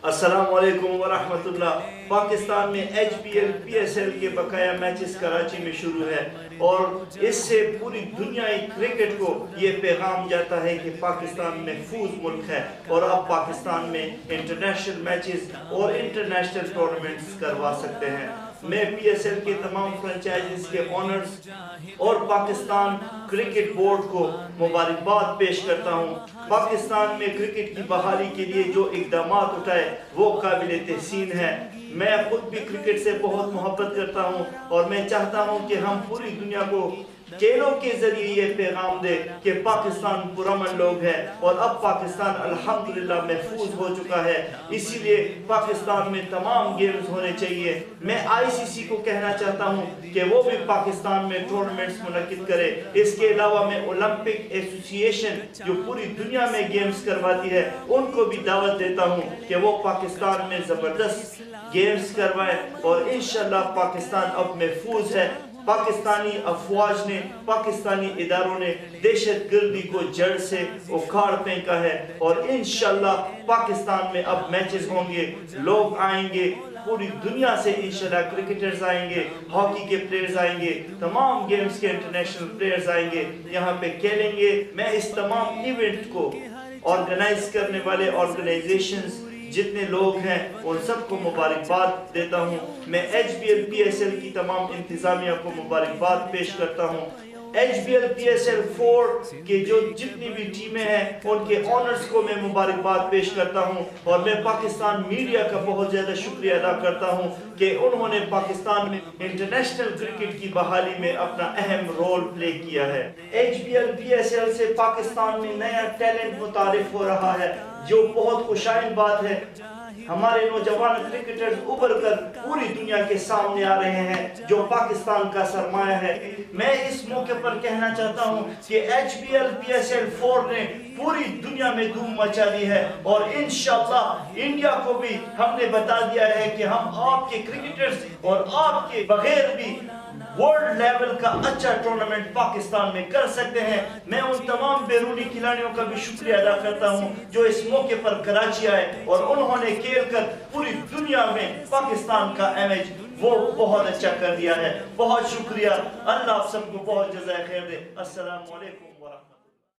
अस्सलाम वालेकुम वरहमतुल्लाह। पाकिस्तान में HPL PSL के बकाया मैचेस कराची में शुरू है और इससे पूरी दुनियाई क्रिकेट को ये पैगाम जाता है कि पाकिस्तान महफूज मुल्क है और अब पाकिस्तान में इंटरनेशनल मैचेस और इंटरनेशनल टूर्नामेंट्स करवा सकते हैं। मैं PSL के तमाम फ्रेंचाइजीज के ओनर्स और पाकिस्तान क्रिकेट बोर्ड को मुबारकबाद पेश करता हूँ। पाकिस्तान में क्रिकेट की बहाली के लिए जो इक़दामात उठाए वो काबिल तहसीन है। मैं खुद भी क्रिकेट से बहुत मोहब्बत करता हूँ और मैं चाहता हूँ कि हम पूरी दुनिया को खेलों के जरिए ये पैगाम दे कि पाकिस्तान पुरअमन लोग है और अब पाकिस्तान अल्हम्दुलिल्लाह महफूज हो चुका है। इसीलिए पाकिस्तान में तमाम गेम्स होने चाहिए। मैं ICC को कहना चाहता हूँ कि वो भी पाकिस्तान में टूर्नामेंट्स मुनक्किद करे। इसके अलावा मैं ओलंपिक एसोसिएशन जो पूरी दुनिया में गेम्स करवाती है उनको भी दावत देता हूँ कि वो पाकिस्तान में ज़बरदस्त गेम्स करवाएं और इंशाल्लाह पाकिस्तान अब महफूज है। पाकिस्तानी अफवाज ने, पाकिस्तानी इदारों ने दहशतगर्दी को जड़ से उखाड़ फेंका है और इंशाल्लाह पाकिस्तान में अब मैचेस होंगे, लोग आएंगे, पूरी दुनिया से इंशाल्लाह क्रिकेटर्स आएंगे, हॉकी के प्लेयर्स आएंगे, तमाम गेम्स के इंटरनेशनल प्लेयर्स आएंगे, यहाँ पे खेलेंगे। मैं इस तमाम इवेंट को ऑर्गेनाइज करने वाले ऑर्गेनाइजेशंस जितने लोग हैं उन सबको मुबारकबाद देता हूँ। मैं HPL PSL की तमाम इंतज़ामिया को मुबारकबाद पेश करता हूँ। HPL PSL 4 के जो जितनी भी टीमें हैं उनके ऑनर्स को मैं मुबारकबाद पेश करता हूँ और मैं पाकिस्तान मीडिया का बहुत ज़्यादा शुक्रिया अदा करता हूँ कि उन्होंने पाकिस्तान में इंटरनेशनल क्रिकेट की बहाली में अपना अहम रोल प्ले किया है। HPL PSL से पाकिस्तान में नया टैलेंट मुतारिफ हो रहा है जो बहुत खुशाइन बात है। हमारे नौजवान क्रिकेटर्स उभर कर पूरी दुनिया के सामने आ रहे हैं जो पाकिस्तान का सरमाया है। मैं इस मौके पर कहना चाहता हूं कि HPL PSL 4 ने पूरी दुनिया में धूम मचा दी है और इंशाअल्लाह इंडिया को भी हमने बता दिया है कि हम आपके क्रिकेटर्स और आपके बगैर भी वर्ल्ड लेवल का अच्छा टूर्नामेंट पाकिस्तान में कर सकते हैं। मैं उन तमाम बैरूनी खिलाड़ियों का भी शुक्रिया अदा करता हूं जो इस मौके पर कराची आए और उन्होंने खेलकर पूरी दुनिया में पाकिस्तान का इमेज वो बहुत अच्छा कर दिया है। बहुत शुक्रिया। अल्लाह आप सबको बहुत जज़ाए खैर दे। अस्सलाम वालेकुम।